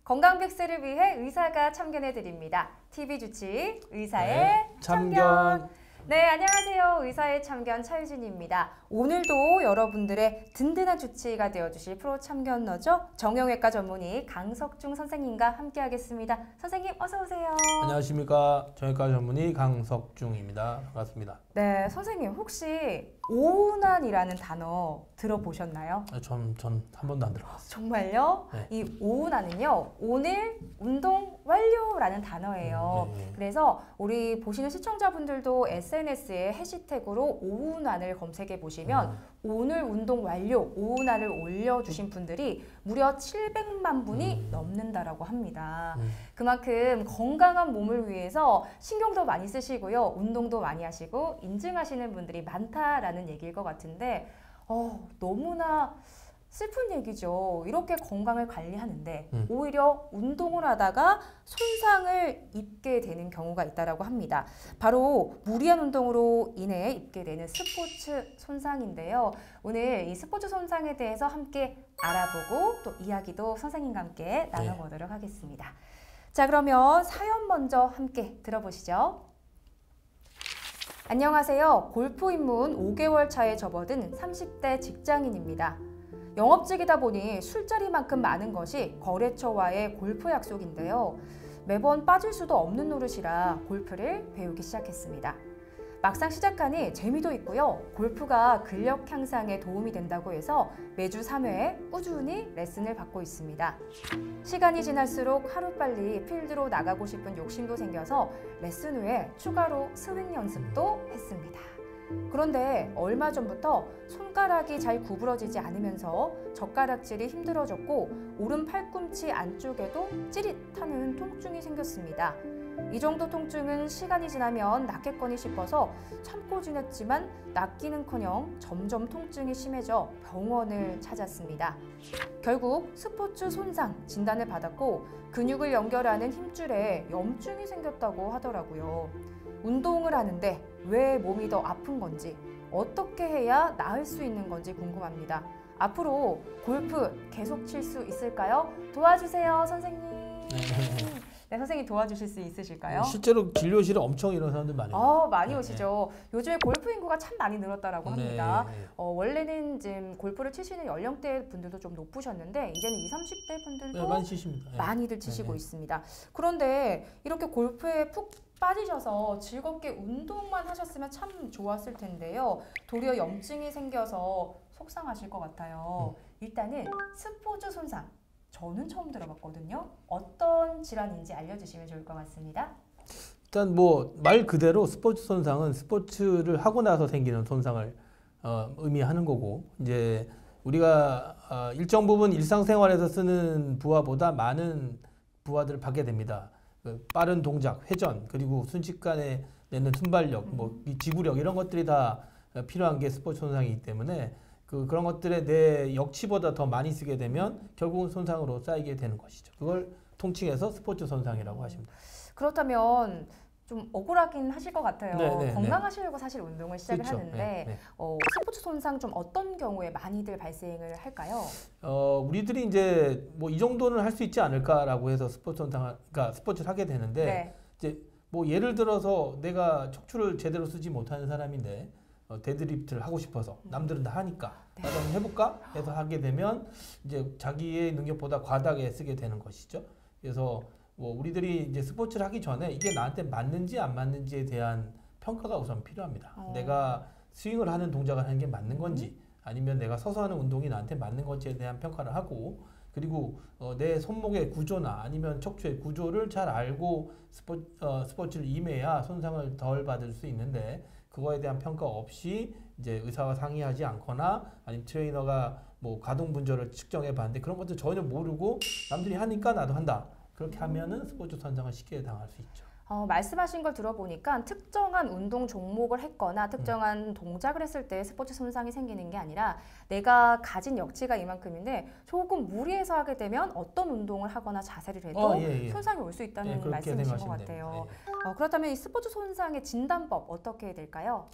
건강백세를 위해 의사가 참견해드립니다. TV 주치 의사의 네, 참견. 네, 안녕하세요. 의사의 참견 차유진입니다. 오늘도 여러분들의 든든한 주치의가 되어주실 프로 참견러죠. 정형외과 전문의 강석중 선생님과 함께하겠습니다. 선생님 어서 오세요. 안녕하십니까. 정형외과 전문의 강석중입니다. 반갑습니다. 네, 선생님 혹시 오운환이라는 단어 들어보셨나요? 전 한 번도 안 들어봤어요. 정말요? 네. 이 오운환은요, 오늘 운동 완료라는 단어예요. 네. 그래서 우리 보시는 시청자분들도 SNS에 해시태그로 오운환을 검색해 보시면 오늘 운동 완료, 오운환을 올려주신 분들이 무려 700만 분이 넘는다라고 합니다. 그만큼 건강한 몸을 위해서 신경도 많이 쓰시고요, 운동도 많이 하시고 인증하시는 분들이 많다라는 얘기일 것 같은데 너무나 슬픈 얘기죠. 이렇게 건강을 관리하는데 오히려 운동을 하다가 손상을 입게 되는 경우가 있다고 합니다. 바로 무리한 운동으로 인해 입게 되는 스포츠 손상인데요. 오늘 이 스포츠 손상에 대해서 함께 알아보고 또 이야기도 선생님과 함께 나눠보도록 하겠습니다. 자, 그러면 사연 먼저 함께 들어보시죠. 안녕하세요. 골프 입문 5개월 차에 접어든 30대 직장인입니다. 영업직이다 보니 술자리만큼 많은 것이 거래처와의 골프 약속인데요. 매번 빠질 수도 없는 노릇이라 골프를 배우기 시작했습니다. 막상 시작하니 재미도 있고요. 골프가 근력 향상에 도움이 된다고 해서 매주 3회 꾸준히 레슨을 받고 있습니다. 시간이 지날수록 하루빨리 필드로 나가고 싶은 욕심도 생겨서 레슨 후에 추가로 스윙 연습도 했습니다. 그런데 얼마 전부터 손가락이 잘 구부러지지 않으면서 젓가락질이 힘들어졌고 오른 팔꿈치 안쪽에도 찌릿하는 통증이 생겼습니다. 이 정도 통증은 시간이 지나면 낫겠거니 싶어서 참고 지냈지만 낫기는커녕 점점 통증이 심해져 병원을 찾았습니다. 결국 스포츠 손상 진단을 받았고 근육을 연결하는 힘줄에 염증이 생겼다고 하더라고요. 운동을 하는데 왜 몸이 더 아픈 건지, 어떻게 해야 나을 수 있는 건지 궁금합니다. 앞으로 골프 계속 칠 수 있을까요? 도와주세요, 선생님. 네, 선생님 도와주실 수 있으실까요? 실제로 진료실에 엄청 이런 사람들 많이 오요. 많이 오시죠. 요즘에 골프 인구가 참 많이 늘었다라고 합니다. 네. 원래는 지금 골프를 치시는 연령대 분들도 좀 높으셨는데 이제는 20, 30대 분들도 많이 치십니다. 많이들 치시고 있습니다. 그런데 이렇게 골프에 푹 빠지셔서 즐겁게 운동만 하셨으면 참 좋았을 텐데요. 도리어 염증이 생겨서 속상하실 것 같아요. 일단은 스포츠 손상. 저는 처음 들어봤거든요. 어떤 질환인지 알려주시면 좋을 것 같습니다. 일단 말 그대로 스포츠 손상은 스포츠를 하고 나서 생기는 손상을 의미하는 거고, 이제 우리가 일정 부분 일상생활에서 쓰는 부하보다 많은 부하들을 받게 됩니다. 빠른 동작, 회전, 그리고 순식간에 내는 순발력, 이 지구력 이런 것들이 다 필요한 게 스포츠 손상이기 때문에 그런 것들에 내 역치보다 더 많이 쓰게 되면 결국은 손상으로 쌓이게 되는 것이죠. 그걸 통칭해서 스포츠 손상이라고 하십니다. 그렇다면 좀 억울하긴 하실 것 같아요. 네. 건강하시려고 사실 운동을 시작을 그렇죠. 하는데 스포츠 손상 좀 어떤 경우에 많이들 발생을 할까요? 우리들이 이제 이 정도는 할 수 있지 않을까라고 해서 스포츠 손상, 그러니까 스포츠를 하게 되는데 이제 예를 들어서 내가 척추를 제대로 쓰지 못하는 사람인데 데드리프트를 하고 싶어서 남들은 다 하니까 나도 한번 해볼까 해서 하게 되면 이제 자기의 능력보다 과다하게 쓰게 되는 것이죠. 그래서 우리들이 이제 스포츠를 하기 전에 이게 나한테 맞는지 안 맞는지에 대한 평가가 우선 필요합니다. 내가 스윙을 하는 동작을 하는 게 맞는 건지 아니면 내가 서서 하는 운동이 나한테 맞는 건지에 대한 평가를 하고, 그리고 내 손목의 구조나 아니면 척추의 구조를 잘 알고 스포츠를 임해야 손상을 덜 받을 수 있는데, 그거에 대한 평가 없이 이제 의사와 상의하지 않거나 아니면 트레이너가 가동 분절을 측정해 봤는데 그런 것도 전혀 모르고 남들이 하니까 나도 한다. 그렇게 하면은 스포츠 손상을 쉽게 당할 수 있죠. 말씀하신 걸 들어보니까 특정한 운동 종목을 했거나 특정한 동작을 했을 때 스포츠 손상이 생기는 게 아니라 내가 가진 역치가 이만큼인데 조금 무리해서 하게 되면 어떤 운동을 하거나 자세를 해도 손상이 올 수 있다는 말씀이신 것 같아요. 그렇다면 이 스포츠 손상의 진단법 어떻게 해야 될까요?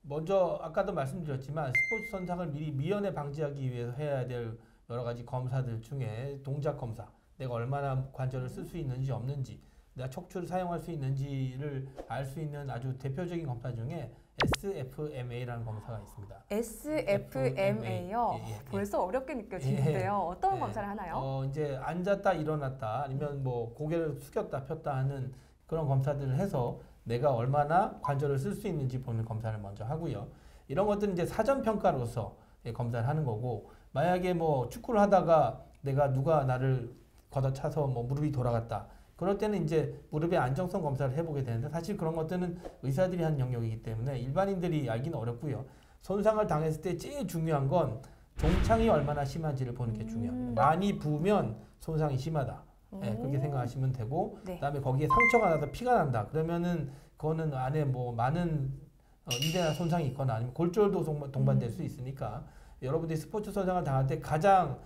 먼저 아까도 말씀드렸지만 스포츠 손상을 미리 미연에 방지하기 위해서 해야 될 여러 가지 검사들 중에 동작 검사, 내가 얼마나 관절을 쓸 수 있는지 없는지, 내가 척추를 사용할 수 있는지를 알 수 있는 아주 대표적인 검사 중에 SFMA라는 검사가 있습니다. SFMA요? 벌써 어렵게 느껴지는데요. 어떤 검사를 하나요? 이제 앉았다 일어났다 아니면 뭐 고개를 숙였다 폈다 하는 그런 검사들을 해서 내가 얼마나 관절을 쓸 수 있는지 보는 검사를 먼저 하고요. 이런 것들은 이제 사전 평가로서 검사를 하는 거고, 만약에 뭐 축구를 하다가 내가 누가 나를 걷어차서 뭐 무릎이 돌아갔다. 그럴 때는 이제 무릎의 안정성 검사를 해보게 되는데, 사실 그런 것들은 의사들이 하는 영역이기 때문에 일반인들이 알기는 어렵고요. 손상을 당했을 때 제일 중요한 건 종창이 얼마나 심한지를 보는 게 중요합니다. 많이 부으면 손상이 심하다. 그렇게 생각하시면 되고, 그다음에 거기에 상처가 나서 피가 난다. 그러면은 그거는 안에 뭐 많은 인대나 손상이 있거나 아니면 골절도 동반될 수 있으니까, 여러분들이 스포츠 손상을 당할 때 가장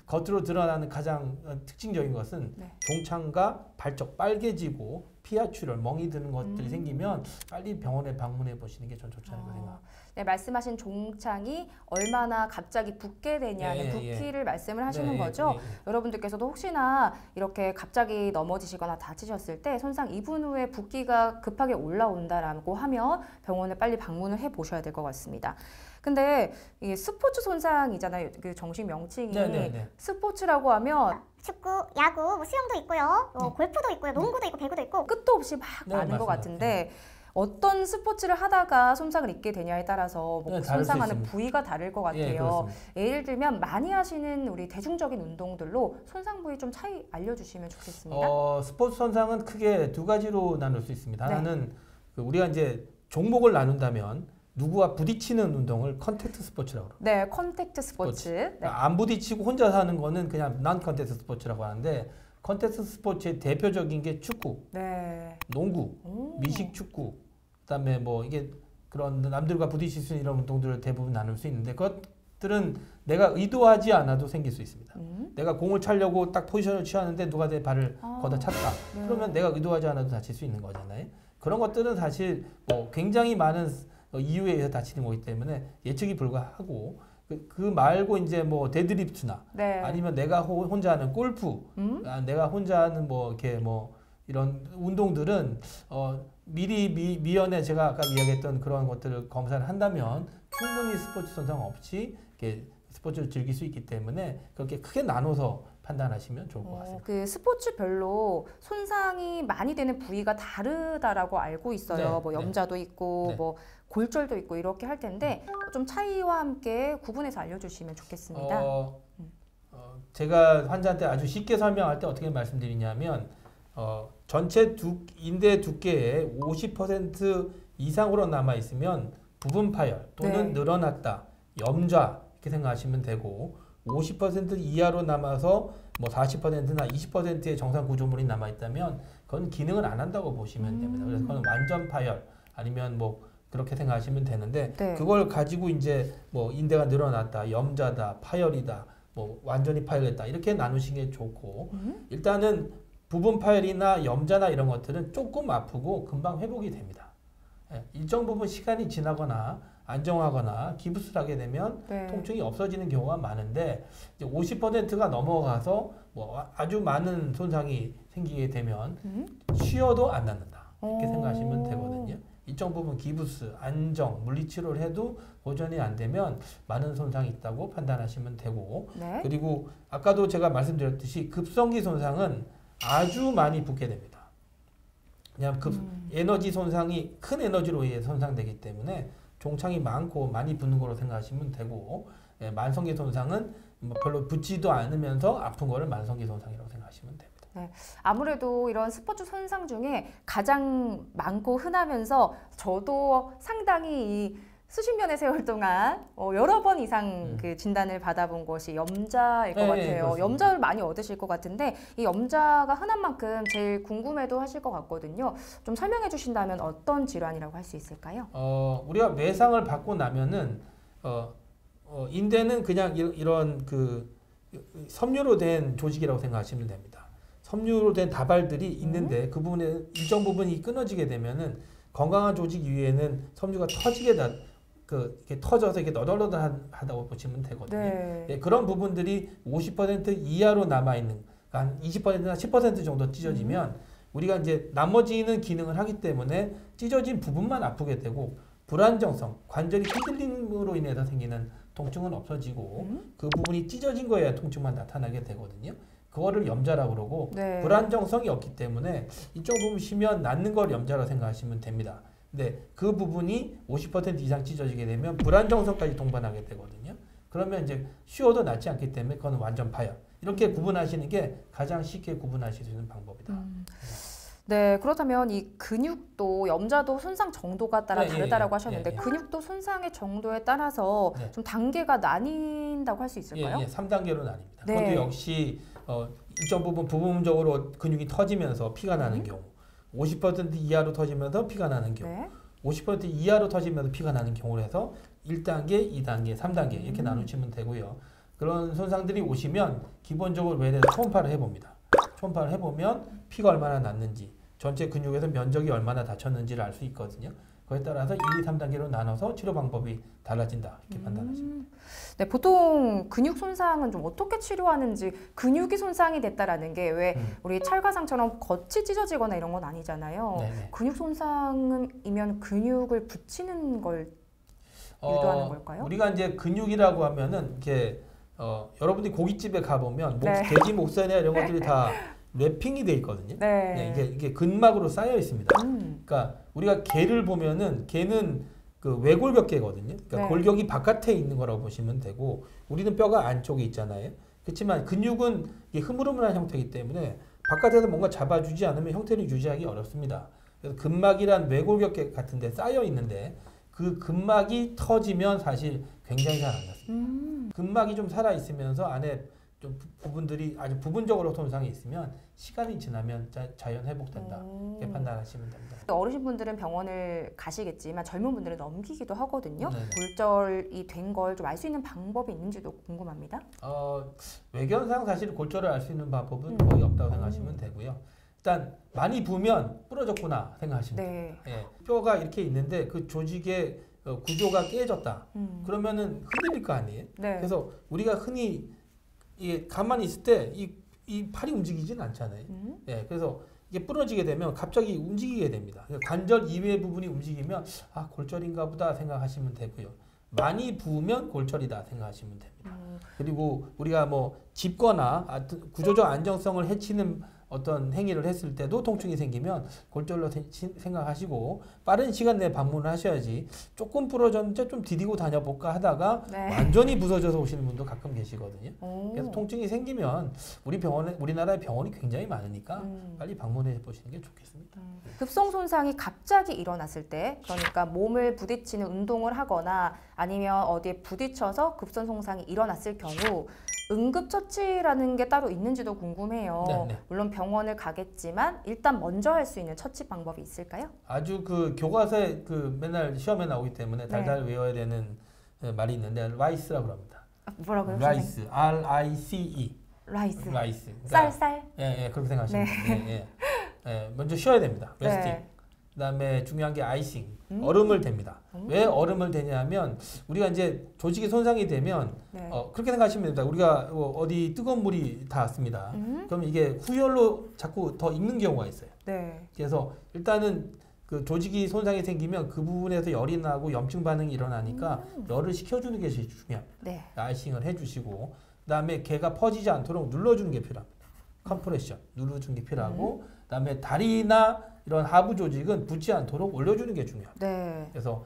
겉으로 드러나는 가장 특징적인 것은 종창과 발적 빨개지고 피하출혈, 멍이 드는 것들이 생기면 빨리 병원에 방문해 보시는 게 전 좋지 않을까 생각합니다. 네, 말씀하신 종창이 얼마나 갑자기 붓게 되냐는 붓기를 말씀을 하시는 거죠. 여러분들께서도 혹시나 이렇게 갑자기 넘어지시거나 다치셨을 때 손상 2분 후에 붓기가 급하게 올라온다라고 하면 병원에 빨리 방문을 해 보셔야 될 것 같습니다. 근데 이게 스포츠 손상이잖아요. 그 정식 명칭이. 스포츠라고 하면 축구, 야구, 뭐 수영도 있고요. 골프도 있고요. 농구도 있고 배구도 있고. 끝도 없이 막 많은 것 같은데 어떤 스포츠를 하다가 손상을 입게 되냐에 따라서 뭐 손상하는 부위가 다를 것 같아요. 예를 들면 많이 하시는 우리 대중적인 운동들로 손상 부위 좀 차이 알려주시면 좋겠습니다. 스포츠 손상은 크게 두 가지로 나눌 수 있습니다. 하나는 우리가 이제 종목을 나눈다면 누구와 부딪히는 운동을 컨택트 스포츠라고 그래요. 네, 컨택트 스포츠. 안 부딪히고 혼자 하는 거는 그냥 난 컨택트 스포츠라고 하는데, 컨택트 스포츠의 대표적인 게 축구, 농구, 미식 축구, 그다음에 뭐 이게 그런 남들과 부딪힐 수 있는 이런 운동들을 대부분 나눌 수 있는데, 그것들은 내가 의도하지 않아도 생길 수 있습니다. 내가 공을 차려고 딱 포지션을 취하는데 누가 내 발을 걷어찼다. 그러면 내가 의도하지 않아도 다칠 수 있는 거잖아요. 그런 것들은 사실 뭐 굉장히 많은 이유에 의해서 다치는 거기 때문에 예측이 불가하고, 그 말고 이제 뭐 데드리프트나 아니면 내가 혼자 하는 골프, 내가 혼자 하는 뭐 이렇게 뭐 이런 운동들은 미연에 제가 아까 이야기했던 그런 것들을 검사를 한다면 충분히 스포츠 손상 없이 이렇게 스포츠를 즐길 수 있기 때문에 그렇게 크게 나눠서 판단하시면 좋을 것 같습니다. 그 스포츠별로 손상이 많이 되는 부위가 다르다라고 알고 있어요. 뭐 염자도 있고 뭐 골절도 있고 이렇게 할 텐데 좀 차이와 함께 구분해서 알려주시면 좋겠습니다. 제가 환자한테 아주 쉽게 설명할 때 어떻게 말씀드리냐면, 전체 인대 두께의 50% 이상으로 남아 있으면 부분 파열 또는 늘어났다, 염좌 이렇게 생각하시면 되고, 50% 이하로 남아서 뭐 40%나 20%의 정상 구조물이 남아 있다면 그건 기능을 안 한다고 보시면 됩니다. 그래서 그건 완전 파열 아니면 뭐 그렇게 생각하시면 되는데, 그걸 가지고 이제 뭐 인대가 늘어났다, 염자다, 파열이다, 뭐 완전히 파열했다 이렇게 나누시는 게 좋고, 일단은 부분 파열이나 염자나 이런 것들은 조금 아프고 금방 회복이 됩니다. 일정 부분 시간이 지나거나 안정하거나 기부스를 하게 되면 통증이 없어지는 경우가 많은데, 이제 50%가 넘어가서 뭐 아주 많은 손상이 생기게 되면 쉬어도 안 낫는다 이렇게 생각하시면 되거든요. 일정 부분 기부스, 안정, 물리치료를 해도 보전이 안 되면 많은 손상이 있다고 판단하시면 되고, 그리고 아까도 제가 말씀드렸듯이 급성기 손상은 아주 많이 붓게 됩니다. 그냥 에너지 손상이 큰 에너지로 의해 손상되기 때문에 종창이 많고 많이 붓는 거로 생각하시면 되고, 만성기 손상은 뭐 별로 붓지도 않으면서 아픈 거를 만성기 손상이라고 생각하시면 됩니다. 아무래도 이런 스포츠 손상 중에 가장 많고 흔하면서 저도 상당히 수십 년의 세월 동안 여러 번 이상 그 진단을 받아본 것이 염자일 것 같아요. 염자를 많이 얻으실 것 같은데 이 염자가 흔한 만큼 제일 궁금해도 하실 것 같거든요. 좀 설명해 주신다면 어떤 질환이라고 할 수 있을까요? 우리가 외상을 받고 나면은 인대는 그냥 이런 그 섬유로 된 조직이라고 생각하시면 됩니다. 섬유로 된 다발들이 있는데 그 부분에 일정 부분이 끊어지게 되면은 건강한 조직 위에는 섬유가 터지게 이렇게 터져서 이렇게 너덜너덜하다고 보시면 되거든요. 그런 부분들이 50% 이하로 남아 있는 한 20%나 10% 정도 찢어지면 우리가 이제 나머지는 기능을 하기 때문에 찢어진 부분만 아프게 되고 불안정성, 관절이 휘둘림으로 인해서 생기는 통증은 없어지고 그 부분이 찢어진 거에야 통증만 나타나게 되거든요. 그거를 염자라고 그러고 네. 불안정성이 없기 때문에 이쪽 부분 쉬면 낫는 걸 염자라고 생각하시면 됩니다. 근데 그 부분이 50% 이상 찢어지게 되면 불안정성까지 동반하게 되거든요. 그러면 이제 쉬어도 낫지 않기 때문에 그건 완전 파열. 이렇게 구분하시는 게 가장 쉽게 구분하실 수 있는 방법이다. 네, 그렇다면 이 근육도 염자도 손상 정도가 따라 네, 다르다라고 예, 하셨는데 예, 예. 근육도 손상의 정도에 따라서 네. 좀 단계가 나뉜다고 할 수 있을까요? 예, 3단계로 나뉩니다. 네. 그것도 역시 일정 부분 부분적으로 근육이 터지면서 피가 나는 경우, 50% 이하로 터지면서 피가 나는 경우, 네. 50% 이하로 터지면서 피가 나는 경우로 해서 1단계, 2단계, 3단계 이렇게 나누시면 되고요. 그런 손상들이 오시면 기본적으로 외래에서 초음파를 해봅니다. 초음파를 해보면 피가 얼마나 났는지, 전체 근육에서 면적이 얼마나 다쳤는지를 알 수 있거든요. 그에 따라서 1, 2, 3단계로 나눠서 치료 방법이 달라진다 이렇게 판단하시면 됩니다. 네, 보통 근육 손상은 좀 어떻게 치료하는지 근육이 손상이 됐다라는 게 왜 우리 찰과상처럼 겉이 찢어지거나 이런 건 아니잖아요. 네네. 근육 손상이면 근육을 붙이는 걸 유도하는 걸까요? 우리가 이제 근육이라고 하면은 이렇게 여러분들이 고깃집에 가보면 네. 돼지 목살이나 이런 것들이 다 랩핑이 돼 있거든요. 네. 네, 이게 근막으로 쌓여 있습니다. 그러니까 우리가 개를 보면은 개는 그 외골격계거든요. 그러니까 네. 골격이 바깥에 있는 거라고 보시면 되고 우리는 뼈가 안쪽에 있잖아요. 그렇지만 근육은 이게 흐물흐물한 형태이기 때문에 바깥에서 뭔가 잡아주지 않으면 형태를 유지하기 어렵습니다. 그래서 근막이란 외골격계 같은 데 쌓여 있는데 그 근막이 터지면 사실 굉장히 잘 안 났습니다. 근막이 좀 살아 있으면서 안에 좀 부분들이 아주 부분적으로 손상이 있으면 시간이 지나면 자연 회복된다 이렇게 판단하시면 됩니다. 어르신분들은 병원을 가시겠지만 젊은 분들은 넘기기도 하거든요. 네네. 골절이 된 걸 좀 알 수 있는 방법이 있는지도 궁금합니다. 외견상 사실 골절을 알 수 있는 방법은 거의 없다고 생각하시면 되고요. 일단 많이 부으면 부러졌구나 생각하시면 돼요. 네. 예, 뼈가 이렇게 있는데 그 조직의 구조가 깨졌다. 그러면은 흔들릴 거 아니에요. 네. 그래서 우리가 흔히 이게 가만히 있을 때 이 팔이 움직이지는 않잖아요. 예, 그래서 이게 부러지게 되면 갑자기 움직이게 됩니다. 관절 이외의 부분이 움직이면 아 골절인가 보다 생각하시면 되고요. 많이 부으면 골절이다 생각하시면 됩니다. 그리고 우리가 뭐 짚거나 구조적 안정성을 해치는 어떤 행위를 했을 때도 통증이 생기면 골절로 생각하시고 빠른 시간 내에 방문을 하셔야지 조금 부러졌는데 좀 디디고 다녀볼까 하다가 네. 완전히 부서져서 오시는 분도 가끔 계시거든요. 오. 그래서 통증이 생기면 우리나라에 병원이 굉장히 많으니까 빨리 방문해 보시는 게 좋겠습니다. 급성 손상이 갑자기 일어났을 때, 그러니까 몸을 부딪히는 운동을 하거나 아니면 어디에 부딪혀서 급성 손상이 일어났을 경우 응급처치라는 게 따로 있는지도 궁금해요. 네네. 물론 병원을 가겠지만 일단 먼저 할 수 있는 처치 방법이 있을까요? 아주 그 교과서에 그 맨날 시험에 나오기 때문에 네. 달달 외워야 되는 말이 있는데 라이스라고 합니다. 뭐라고요? 라이스, R-I-C-E. 라이스. 라이스. 쌀쌀. 예, 그렇게 생각하시면 네. 돼요. 예, 먼저 쉬어야 됩니다. 레스팅. 네. 그다음에 중요한 게 아이싱. 얼음을 댑니다. 왜 얼음을 대냐면 우리가 이제 조직이 손상이 되면 네. 그렇게 생각하시면 됩니다. 우리가 어디 뜨거운 물이 닿았습니다. 그럼 이게 후열로 자꾸 더 익는 경우가 있어요. 네. 그래서 일단은 그 조직이 손상이 생기면 그 부분에서 열이 나고 염증 반응이 일어나니까 열을 식혀주는 게 제일 중요합니다. 네. 아이싱을 해주시고 그다음에 개가 퍼지지 않도록 눌러주는 게 필요합니다. 컴프레션 눌러주는 게 필요하고 그다음에 다리나 이런 하부 조직은 붙지 않도록 올려주는 게 중요합니다. 네. 그래서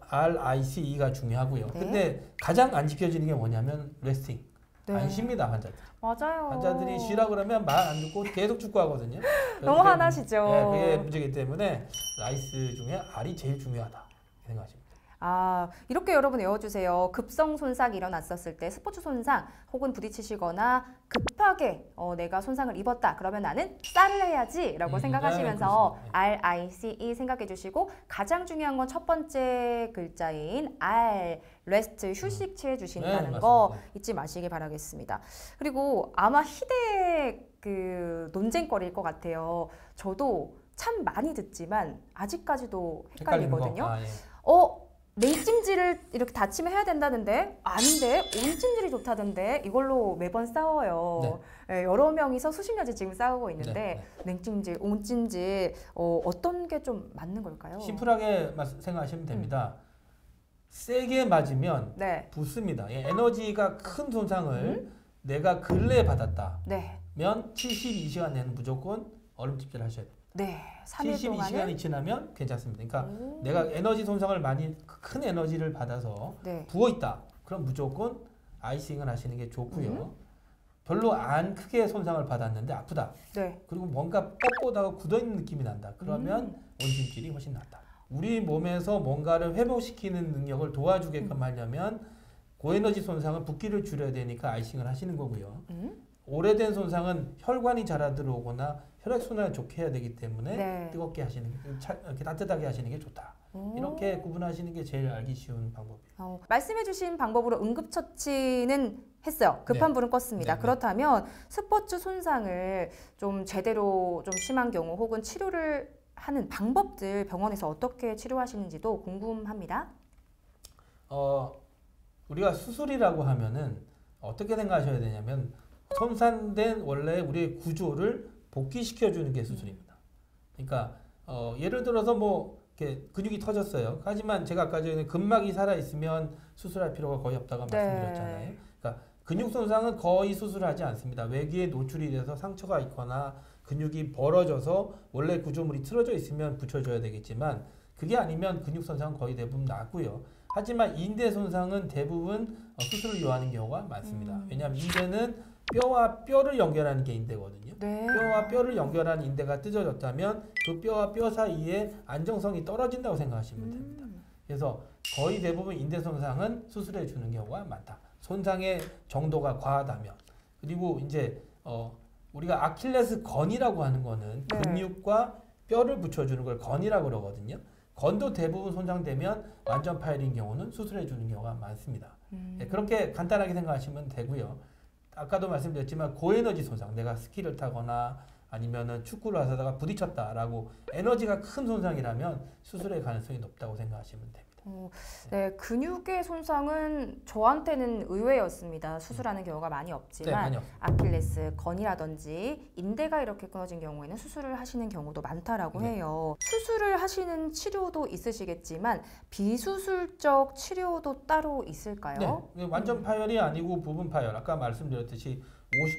RICE가 중요하고요. 네. 근데 가장 안 지켜지는 게 뭐냐면 레스팅. 네. 안 쉽니다 환자들. 맞아요. 환자들이 쉬라 그러면 말 안 듣고 계속 축구하거든요. 너무 그게 화나시죠. 네, 그게 문제이기 때문에 라이스 중에 R이 제일 중요하다 생각하십니다. 아, 이렇게 여러분 외워주세요. 급성 손상이 일어났었을 때 스포츠 손상 혹은 부딪히시거나 급하게 내가 손상을 입었다. 그러면 나는 쌀을 해야지 라고 생각하시면서 네, RICE 생각해 주시고 가장 중요한 건 첫 번째 글자인 R, 레스트, 휴식 취해 주신다는 네, 거 맞습니다. 잊지 마시길 바라겠습니다. 그리고 아마 희대의 그 논쟁거리일 것 같아요. 저도 참 많이 듣지만 아직까지도 헷갈리거든요. 거? 아, 예. 냉찜질을 이렇게 다치면 해야 된다는데 아닌데 온찜질이 좋다던데 이걸로 매번 싸워요. 네. 여러 명이서 수십 년째 지금 싸우고 있는데 냉찜질, 온찜질 어떤 게 좀 맞는 걸까요? 심플하게 생각하시면 됩니다. 세게 맞으면 붓습니다. 에너지가 큰 손상을 내가 근래에 받았다. 면 72시간 내는 무조건 얼음찜질 하셔야 됩니다. 네, 3일 72시간이 지나면 괜찮습니다. 그러니까 내가 에너지 손상을 많이 큰 에너지를 받아서 부어 있다. 그럼 무조건 아이싱을 하시는 게 좋고요. 별로 안 크게 손상을 받았는데 아프다. 그리고 뭔가 뻣뻣하고 굳어 있는 느낌이 난다. 그러면 온찜질이 훨씬 낫다. 우리 몸에서 뭔가를 회복시키는 능력을 도와주게끔 하려면 고에너지 손상은 붓기를 줄여야 되니까 아이싱을 하시는 거고요. 오래된 손상은 혈관이 자라 들어오거나 혈액순환을 좋게 해야 되기 때문에 뜨겁게 하시는 게, 이렇게 따뜻하게 하시는 게 좋다. 이렇게 구분하시는 게 제일 알기 쉬운 방법이에요. 말씀해주신 방법으로 응급처치는 했어요. 급한 불은 껐습니다. 그렇다면 스포츠 손상을 좀 제대로 좀 심한 경우 혹은 치료를 하는 방법들 병원에서 어떻게 치료하시는지도 궁금합니다. 우리가 수술이라고 하면은 어떻게 생각하셔야 되냐면 손상된 원래 우리의 구조를 복귀시켜 주는 게 수술입니다. 그러니까 예를 들어서 뭐 이렇게 근육이 터졌어요. 하지만 제가 아까 전에 근막이 살아 있으면 수술할 필요가 거의 없다고 말씀드렸잖아요. 그러니까 근육 손상은 거의 수술하지 않습니다. 외기에 노출이 돼서 상처가 있거나 근육이 벌어져서 원래 구조물이 틀어져 있으면 붙여줘야 되겠지만 그게 아니면 근육 손상은 거의 대부분 낫고요. 하지만 인대 손상은 대부분 수술을 요하는 경우가 많습니다. 왜냐하면 인대는 뼈와 뼈를 연결하는 게 인대거든요. 뼈와 뼈를 연결하는 인대가 뜯어졌다면 그 뼈와 뼈 사이에 안정성이 떨어진다고 생각하시면 됩니다. 그래서 거의 대부분 인대 손상은 수술해 주는 경우가 많다. 손상의 정도가 과하다면. 그리고 이제 우리가 아킬레스 건이라고 하는 거는 근육과 뼈를 붙여주는 걸 건이라고 그러거든요. 건도 대부분 손상되면 완전 파열인 경우는 수술해 주는 경우가 많습니다. 그렇게 간단하게 생각하시면 되고요. 아까도 말씀드렸지만 고에너지 손상, 내가 스키를 타거나 아니면은 축구를 하다가 부딪혔다라고 에너지가 큰 손상이라면 수술의 가능성이 높다고 생각하시면 됩니다. 근육의 손상은 저한테는 의외였습니다. 수술하는 경우가 많이 없지만 아킬레스 건이라든지 인대가 이렇게 끊어진 경우에는 수술을 하시는 경우도 많다라고 해요. 수술을 하시는 치료도 있으시겠지만 비수술적 치료도 따로 있을까요? 완전 파열이 아니고 부분 파열. 아까 말씀드렸듯이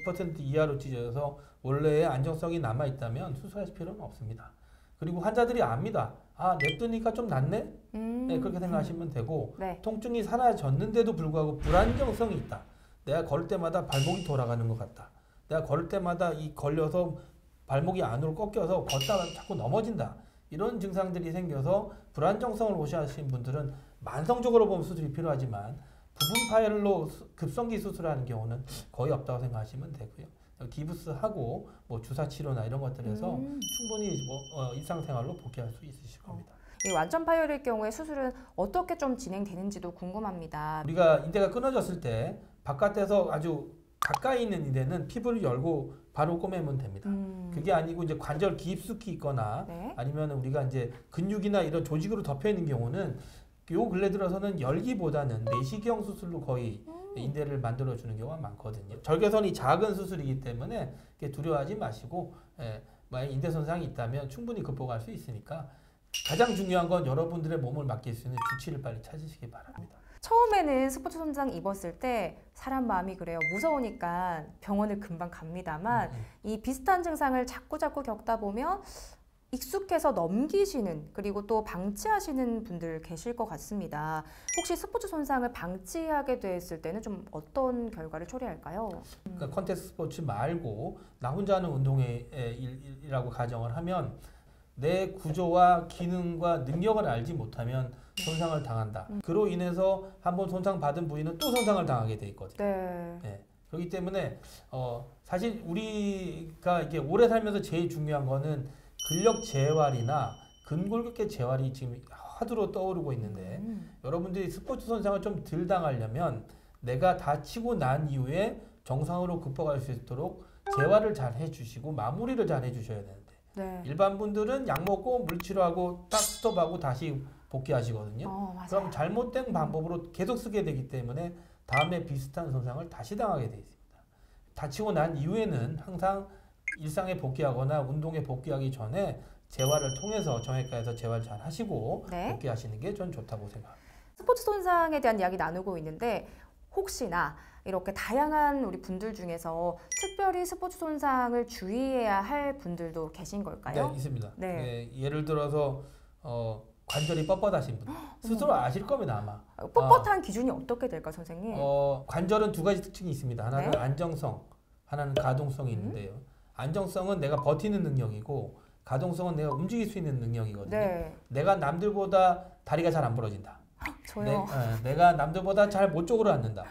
50% 이하로 찢어져서 원래의 안정성이 남아있다면 수술할 필요는 없습니다. 그리고 환자들이 압니다. 냅두니까 좀 낫네? 그렇게 생각하시면 되고 통증이 사라졌는데도 불구하고 불안정성이 있다. 내가 걸을 때마다 발목이 돌아가는 것 같다. 내가 걸을 때마다 걸려서 발목이 안으로 꺾여서 걷다가 자꾸 넘어진다. 이런 증상들이 생겨서 불안정성을 호소하시는 분들은 만성적으로 보면 수술이 필요하지만 부분 파열로 급성기 수술하는 경우는 거의 없다고 생각하시면 되고요. 기부스하고 뭐 주사 치료나 이런 것들에서 충분히 일상생활로 복귀할 수 있으실 겁니다. 이 완전 파열일 경우에 수술은 어떻게 좀 진행되는지도 궁금합니다. 우리가 인대가 끊어졌을 때 바깥에서 아주 가까이 있는 인대는 피부를 열고 바로 꼬매면 됩니다. 그게 아니고 이제 관절 깊숙이 있거나 아니면 우리가 이제 근육이나 이런 조직으로 덮여 있는 경우는 요 근래 들어서는 열기보다는 내시경 수술로 거의 인대를 만들어주는 경우가 많거든요. 절개선이 작은 수술이기 때문에 두려워하지 마시고 만약 인대 손상이 있다면 충분히 극복할 수 있으니까 가장 중요한 건 여러분들의 몸을 맡길 수 있는 주치를 빨리 찾으시기 바랍니다. 처음에는 스포츠 손상 입었을 때 사람 마음이 그래요. 무서우니까 병원을 금방 갑니다만 이 비슷한 증상을 자꾸 겪다 보면 익숙해서 넘기시는 그리고 또 방치하시는 분들 계실 것 같습니다. 혹시 스포츠 손상을 방치하게 됐을 때는 좀 어떤 결과를 초래할까요? 그러니까 컨택트 스포츠 말고 나 혼자 하는 운동의 일이라고 가정을 하면 내 구조와 기능과 능력을 알지 못하면 손상을 당한다. 그로 인해서 한번 손상받은 부위는 또 손상을 당하게 돼 있거든요. 그렇기 때문에 사실 우리가 이게 오래 살면서 제일 중요한 거는 근력 재활이나 근골격계 재활이 지금 화두로 떠오르고 있는데 여러분들이 스포츠 손상을 좀 덜 당하려면 내가 다치고 난 이후에 정상으로 극복할 수 있도록 재활을 잘 해주시고 마무리를 잘 해주셔야 되는데 네. 일반 분들은 약 먹고 물 치료하고 딱 스톱하고 다시 복귀하시거든요. 맞아요. 그럼 잘못된 방법으로 계속 쓰게 되기 때문에 다음에 비슷한 손상을 다시 당하게 돼 있습니다. 다치고 난 이후에는 항상 일상에 복귀하거나 운동에 복귀하기 전에 재활을 통해서 정형외과에서 재활 잘 하시고 네. 복귀하시는 게 전 좋다고 생각합니다. 스포츠 손상에 대한 이야기 나누고 있는데 혹시나 이렇게 다양한 우리 분들 중에서 특별히 스포츠 손상을 주의해야 할 분들도 계신 걸까요? 네, 있습니다. 네. 네, 예를 들어서 관절이 뻣뻣하신 분 스스로 아실 겁니다 아마. 뻣뻣한 기준이 어떻게 될까, 선생님? 관절은 두 가지 특징이 있습니다. 하나는 네. 안정성, 하나는 가동성이 있는데요. 안정성은 내가 버티는 능력이고 가동성은 내가 움직일 수 있는 능력이거든요. 네. 내가 남들보다 다리가 잘 안 부러진다. 저요. 내가 남들보다 잘 못 쪽으로 앉는다.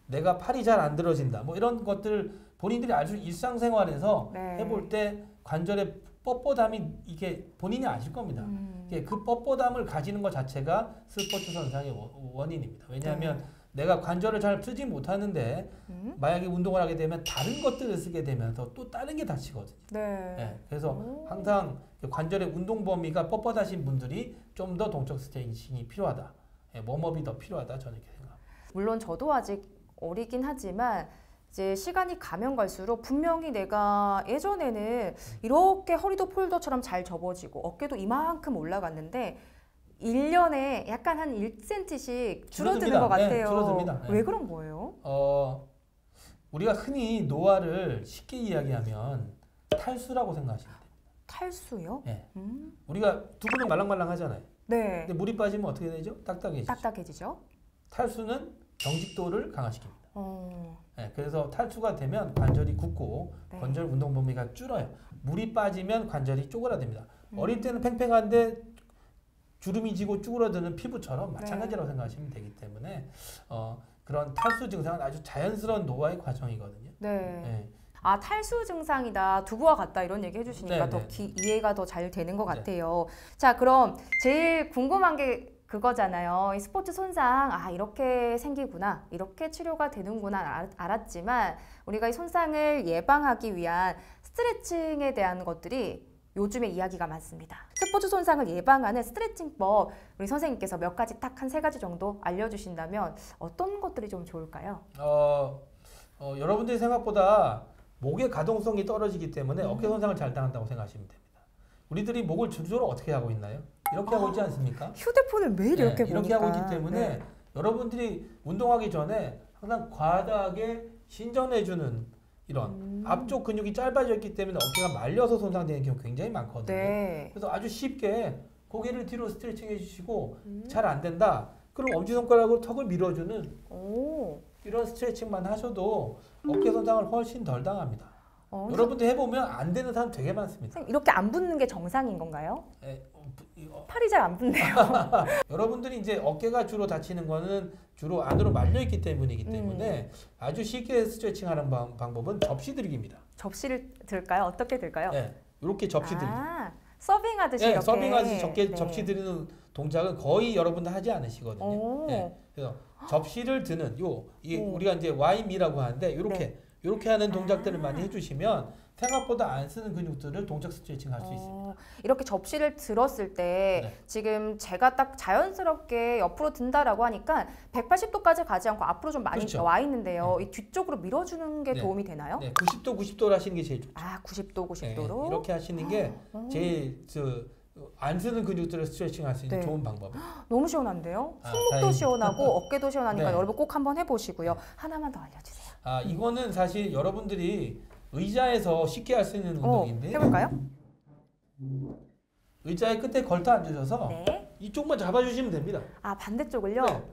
내가 팔이 잘 안 들어진다. 뭐 이런 것들 본인들이 아주 일상생활에서 네. 해볼 때 관절의 뻣뻣함이 이게 본인이 아실 겁니다. 이게 그 뻣뻣함을 가지는 것 자체가 스포츠 손상의 원인입니다. 왜냐하면 내가 관절을 잘 쓰지 못하는데 만약에 운동을 하게 되면 다른 것들을 쓰게 되면서 또 다른 게 다치거든요. 네. 그래서 항상 관절의 운동 범위가 뻣뻣하신 분들이 좀 더 동적 스트레칭이 필요하다. 웜업이 더 필요하다. 저는 이렇게 생각합니다. 물론 저도 아직 어리긴 하지만 이제 시간이 가면 갈수록 분명히 내가 예전에는 이렇게 허리도 폴더처럼 잘 접어지고 어깨도 이만큼 올라갔는데 1년에 약간 한 1cm씩 줄어드는 것 같아요. 네, 줄어듭니다. 왜 그런 거예요? 우리가 흔히 노화를 쉽게 이야기하면 탈수라고 생각하시면 됩니다. 탈수요? 네. 우리가 두부는 말랑말랑 하잖아요. 네. 근데 물이 빠지면 어떻게 되죠? 딱딱해지죠. 딱딱해지죠? 탈수는 경직도를 강화시킵니다. 그래서 탈수가 되면 관절이 굳고 네. 관절 운동 범위가 줄어요. 물이 빠지면 관절이 쪼그라듭니다. 어릴 때는 팽팽한데 주름이 지고 쭈그러드는 피부처럼 마찬가지라고 생각하시면 되기 때문에 그런 탈수 증상은 아주 자연스러운 노화의 과정이거든요. 네. 아, 탈수 증상이다, 두부와 같다 이런 얘기 해주시니까 네, 더 네. 이해가 더 잘 되는 것 네. 같아요. 자, 그럼 제일 궁금한 게 그거잖아요. 이 스포츠 손상, 이렇게 생기구나, 이렇게 치료가 되는구나 알았지만 우리가 이 손상을 예방하기 위한 스트레칭에 대한 것들이 요즘에 이야기가 많습니다. 스포츠 손상을 예방하는 스트레칭법, 우리 선생님께서 몇 가지 딱 한 3가지 정도 알려주신다면 어떤 것들이 좀 좋을까요? 여러분들이 생각보다 목의 가동성이 떨어지기 때문에 어깨 손상을 잘 당한다고 생각하시면 됩니다. 우리들이 목을 주로 어떻게 하고 있나요? 이렇게 하고 있지 않습니까? 휴대폰을 매일 이렇게 보니까. 이렇게 하고 있기 때문에 여러분들이 운동하기 전에 항상 과다하게 신전해주는 이런 앞쪽 근육이 짧아져 있기 때문에 어깨가 말려서 손상되는 경우 굉장히 많거든요. 네. 그래서 아주 쉽게 고개를 뒤로 스트레칭 해주시고 잘 안 된다. 그럼 엄지손가락으로 턱을 밀어주는 이런 스트레칭만 하셔도 어깨 손상을 훨씬 덜 당합니다. 여러분들 해보면 안 되는 사람 되게 많습니다. 선생님, 이렇게 안 붙는 게 정상인 건가요? 팔이 잘 안 붙네요. 여러분들이 이제 어깨가 주로 다치는 거는 주로 안으로 말려 있기 때문이기 때문에 아주 쉽게 스트레칭하는 방법은 접시 들기입니다. 접시를 들까요? 어떻게 들까요? 네, 이렇게 접시 들기. 서빙하듯이 이렇게. 서빙하듯이 접시 드리는 동작은 거의 여러분들 하지 않으시거든요. 그래서 접시를 드는 우리가 이제 와임이라고 하는데 이렇게 하는 동작들을 많이 해주시면 생각보다 안 쓰는 근육들을 동작 스트레칭 할 수 있습니다. 이렇게 접시를 들었을 때 지금 제가 딱 자연스럽게 옆으로 든다라고 하니까 180도까지 가지 않고 앞으로 좀 많이 와 있는데요. 이 뒤쪽으로 밀어주는 게 도움이 되나요? 네, 90도로 하시는 게 제일 좋죠. 90도로? 이렇게 하시는 게 제일 안 쓰는 근육들을 스트레칭 할 수 있는 좋은 방법이에요. 너무 시원한데요? 손목도 시원하고 어깨도 시원하니까 여러분 꼭 한번 해보시고요. 하나만 더 알려주세요. 이거는 사실 여러분들이 의자에서 쉽게 할 수 있는 운동인데 해볼까요? 의자의 끝에 걸터 앉으셔서 이쪽만 잡아주시면 됩니다. 반대쪽을요? 네.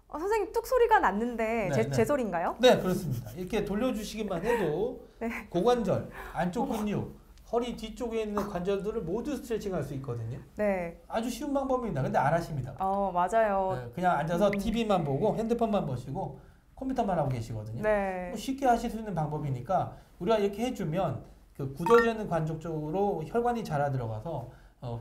선생님 뚝 소리가 났는데 제 소리인가요? 네, 그렇습니다. 이렇게 돌려주시기만 해도 고관절, 안쪽 근육, 허리 뒤쪽에 있는 관절들을 모두 스트레칭할 수 있거든요. 네. 아주 쉬운 방법입니다. 근데 안 하십니다. 맞아요. 그냥 앉아서 TV만 보고 핸드폰만 보시고 컴퓨터만 하고 계시거든요. 쉽게 하실 수 있는 방법이니까 우리가 이렇게 해주면 그 굳어져 있는 관절 쪽으로 혈관이 자라 들어가서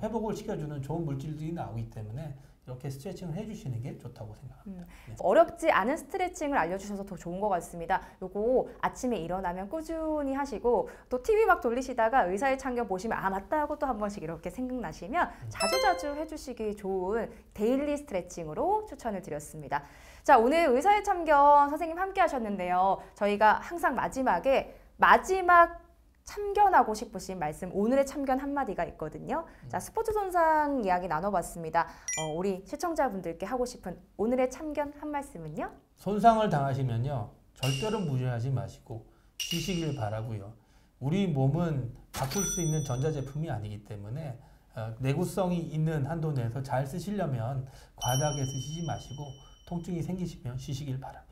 회복을 시켜주는 좋은 물질들이 나오기 때문에 이렇게 스트레칭을 해주시는 게 좋다고 생각합니다. 네. 어렵지 않은 스트레칭을 알려주셔서 더 좋은 것 같습니다. 요거 아침에 일어나면 꾸준히 하시고 또 TV 막 돌리시다가 의사의 참견 보시면 아 맞다 하고 또 한 번씩 이렇게 생각나시면 자주자주 해주시기 좋은 데일리 스트레칭으로 추천을 드렸습니다. 자, 오늘 의사의 참견 선생님 함께 하셨는데요. 저희가 항상 마지막에 마지막 참견하고 싶으신 말씀, 오늘의 참견 한마디가 있거든요. 자, 스포츠 손상 이야기 나눠봤습니다. 우리 시청자분들께 하고 싶은 오늘의 참견 한 말씀은요? 손상을 당하시면요. 절대로 무리하지 마시고 쉬시길 바라고요. 우리 몸은 바꿀 수 있는 전자제품이 아니기 때문에 내구성이 있는 한도 내에서 잘 쓰시려면 과다하게 쓰시지 마시고 통증이 생기시면 쉬시길 바랍니다.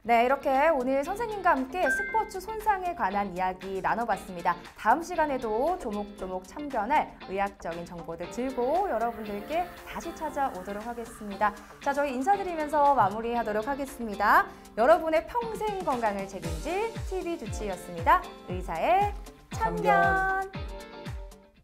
네, 이렇게 오늘 선생님과 함께 스포츠 손상에 관한 이야기 나눠봤습니다. 다음 시간에도 조목조목 참견할 의학적인 정보들 들고 여러분들께 다시 찾아오도록 하겠습니다. 자, 저희 인사드리면서 마무리하도록 하겠습니다. 여러분의 평생 건강을 책임질 TV 주치의였습니다. 의사의 참견.